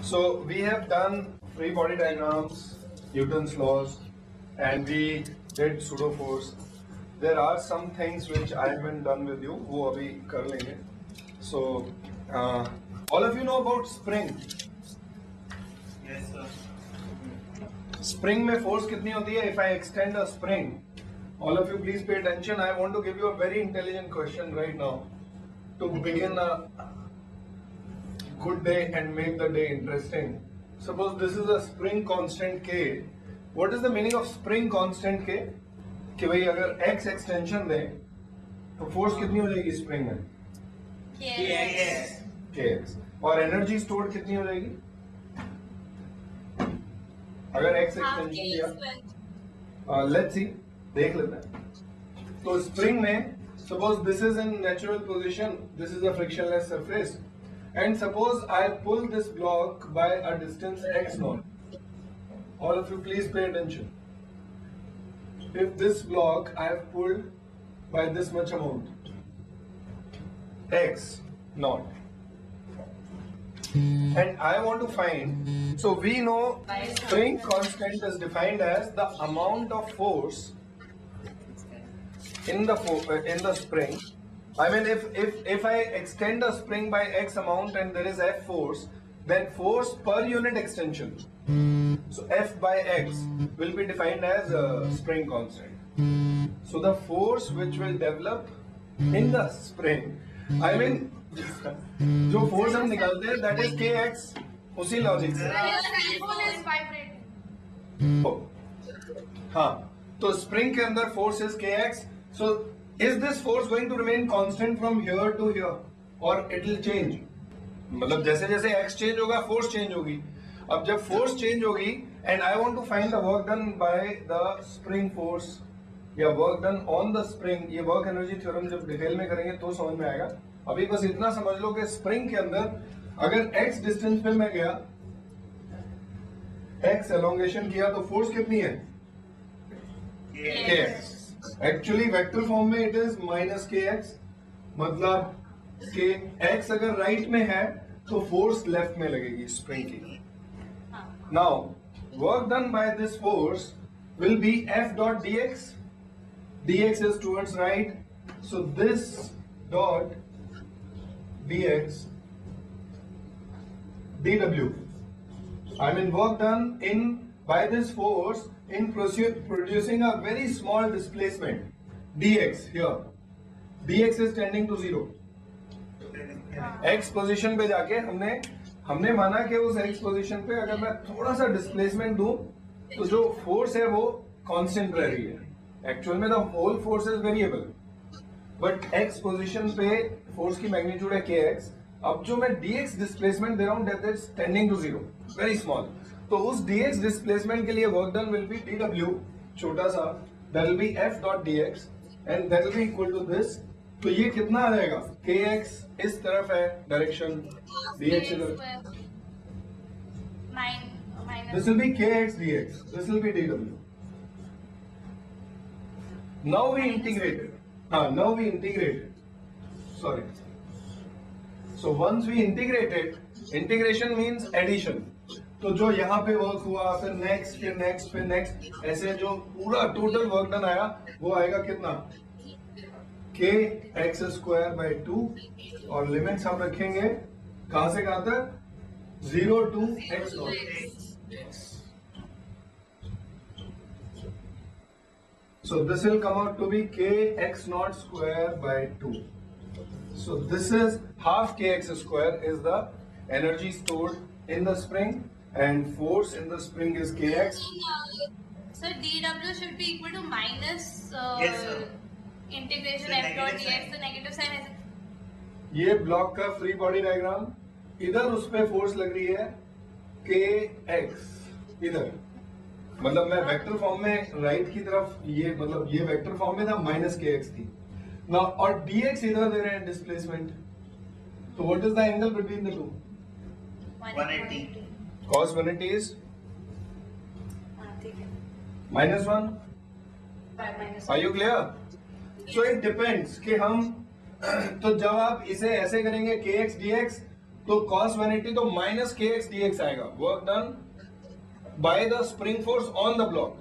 So we have done free body diagrams, Newton's laws, and we did pseudo force. There are some things which I haven't done with you, वो अभी कर लेंगे. So all of you know about spring. Yes, sir. Spring में force कितनी होती है? If I extend a spring, all of you please pay attention. I want to give you a very intelligent question right now to begin a good day and make the day interesting. Suppose this is a spring constant K. What is the meaning of spring constant K? कि भाई अगर X extension दे तो force कितनी हो जाएगी spring में? Kx. और energy stored कितनी हो जाएगी? अगर X extension दिया, let's see, देख लेते हैं. तो spring में suppose this is in natural position, this is a frictionless surface. And suppose I pull this block by a distance x naught. All of you please pay attention. If this block I have pulled by this much amount, x naught, and I want to find, so we know spring constant is defined as the amount of force in the spring. I mean, if I extend a spring by x amount and there is F force, then force per unit extension, so F by x will be defined as a spring constant. So the force which will develop in the spring, I mean, जो force हम निकालते हैं that is kx, उसी logic से. हाँ, तो spring के अंदर force is kx. So is this force going to remain constant from here to here or it will change? मतलब जैसे जैसे x change होगा force change होगी. अब जब force change होगी and I want to find the work done by the spring force या work done on the spring, ये work energy theorem जब डिटेल में करेंगे तो समझ में आएगा. अभी बस इतना समझ लो कि spring के अंदर अगर x डिस्टेंस पे मैं गया, x elongation किया तो force कितनी है? kx. एक्चुअली वेक्टर फॉर्म में इट इज माइनस के एक्स, मतलब के एक्स अगर राइट में है तो फोर्स लेफ्ट में लगेगी स्प्रिंग की. Now work done by this force will be F dot D x. D x is towards right, so this dot D x D W. I mean work done in by this force in producing a very small displacement dx here. dx is tending to 0. x position पे जाके हमने माना कि उस x position पे अगर मैं थोड़ा सा डिस्प्लेसमेंट दूं तो जो फोर्स है वो कांस्टेंट रह रही है. एक्चुअल में the whole force is variable, but x position पे फोर्स की मैग्नीट्यूड है kx. अब जो मैं dx डिस्प्लेसमेंट दे रहा हूं that is tending to 0, very small. तो उस dx डिस्प्लेसमेंट के लिए work done will be dw, छोटा सा, that will be f dot dx and that will be equal to this. तो ये कितना आ जाएगा? kx इस तरफ है डायरेक्शन, dx इधर. This will be kx dx, this will be dw. Now we integrated. Now we integrated. Sorry. So once we integrated, integration means addition. तो जो यहाँ पे वर्क हुआ, फिर नेक्स्ट, फिर नेक्स्ट, फिर नेक्स्ट, ऐसे जो पूरा टोटल वर्क डन आया वो आएगा कितना? k x स्क्वायर बाई 2 और लिमिट्स हम रखेंगे कहां से कहां तक? 0 to x naught. So this will come out to be k x naught square by 2. So this is half kx square is the energy stored in the spring. And force in the spring is kx. So dw should be equal to minus yes, integration f dot dx, the negative sign is. ये block का free body diagram, इधर उस पे force लग रही है kx इधर, मतलब मैं वेक्टर फॉर्म में राइट की तरफ, ये मतलब ये वेक्टर फॉर्म में था, माइनस kx थी ना, और dx इधर दे रहे हैं डिस्प्लेसमेंट. तो what is the angle between the two? 180. Cos 180 is -1. Are you clear? So it depends कि हम तो जब आप इसे ऐसे करेंगे kx dx तो cos 180 तो minus kx dx आएगा. Work done by the spring force on the block.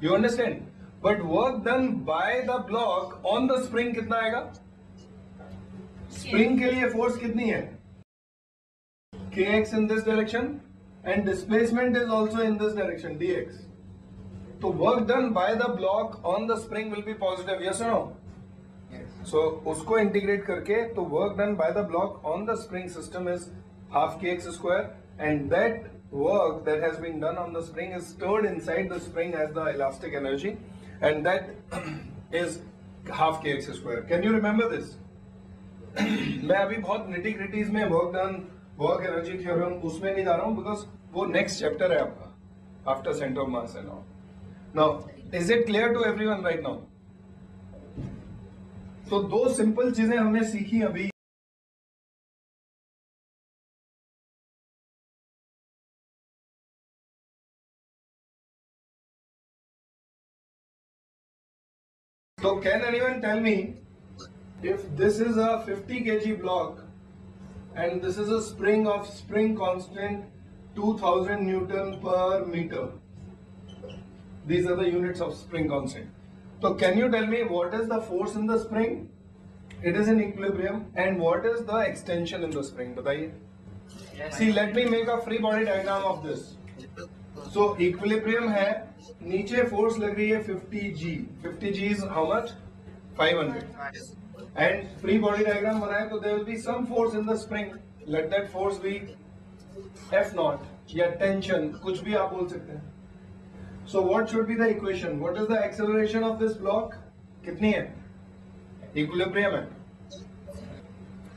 You understand? But work done by the block on the spring कितना आएगा? Spring के लिए force कितनी है? kx in this direction and displacement is also in this direction dx. So work done by the block on the spring will be positive. Yes or no? Yes. So उसको integrate करके तो work done by the block on the spring system is half kx square, and that work that has been done on the spring is stored inside the spring as the elastic energy, and that is half kx square. Can you remember this? मैं अभी बहुत nitty gritties में work done, work energy theorem उसमें नहीं जा रहा हूँ because वो next chapter है आपका after center of mass and all. Now, is it clear to everyone right now? तो दो simple चीजें हमने सीखी अभी. So can anyone tell me if this is a 50 kg block and this is a spring of spring constant 2000 Newton per meter. These are the units of spring constant. So can you tell me what is the force in the spring? It is in equilibrium. And what is the extension in the spring? बताइए. Yes. See, let me make a free body diagram of this. So equilibrium है, नीचे force लग रही है 50G. 50G is how much? 500. And free body diagram बनाए तो there will be some force in the spring. Let that force be F naught या tension, कुछ भी आप बोल सकते हैं. So what should be the equation? What is the acceleration of this block? कितनी है? Equilibrium है.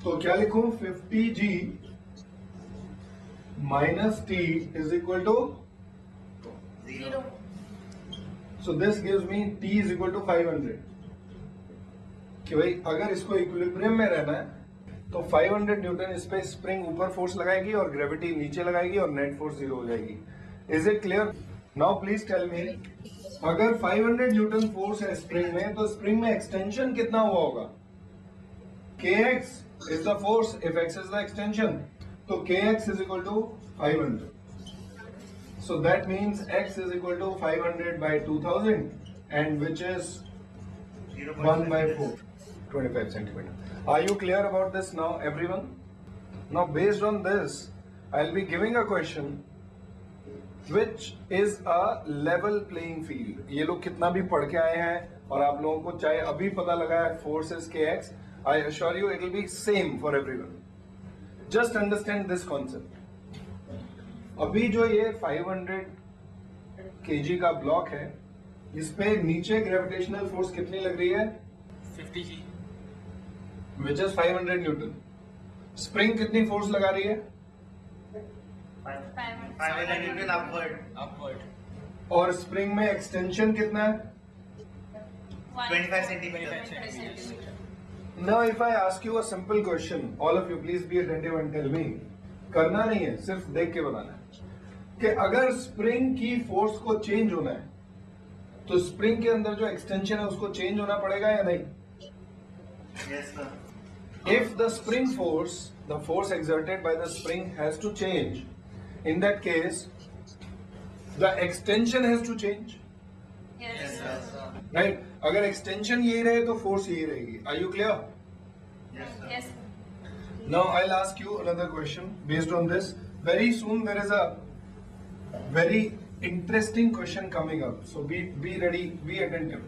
तो क्या लिखूं? 50G minus T is equal to 0. So this gives me T is equal to 500. कि भाई अगर इसको इक्विलिब्रियम में रहना है तो 500 न्यूटन इस पे स्प्रिंग ऊपर फोर्स लगाएगी और ग्रेविटी नीचे लगाएगी और नेट फोर्स 0 हो जाएगी. Is it clear? Now please tell me, अगर 500 न्यूटन फोर्स है स्प्रिंग में तो स्प्रिंग में एक्सटेंशन कितना हुआ होगा? kx is the force if x is the extension. तो kx is equal to 500. So that means x is equal to 500 by 2000 and which is 1 by 4, 25 centimeter. Are you clear about this now, everyone? Now, based on this, I'll be giving a question which is a level playing field. ये लोग कितना भी पढ़ के आए हैं और आप लोगों को चाहे अभी पता लगा है forces kx, I assure you it will be same for everyone. Just understand this concept. अभी जो ये 500 kg का ब्लॉक है, इस पे नीचे ग्रेविटेशनल फोर्स कितनी लग रही है? 50G. Which is 500 Newton. Spring कितनी फोर्स लगा रही है? 500 Newton upward. और स्प्रिंग में एक्सटेंशन कितना है? 25 centimeter. Now if I ask you a simple question, all of you please be attentive and tell me. करना नहीं है, सिर्फ देख के बताना है कि अगर स्प्रिंग की फोर्स को चेंज होना है तो स्प्रिंग के अंदर जो एक्सटेंशन है उसको चेंज होना पड़ेगा या नहीं? Yes, sir. If the spring force, the force exerted by the spring has to change, in that case, the extension has to change, Yes, sir. right? अगर extension यही रहे तो force यही रहेगी. Are you clear? Yes, sir. Yes. Now I'll ask you another question based on this. Very soon there is a very interesting question coming up. So be ready, be attentive.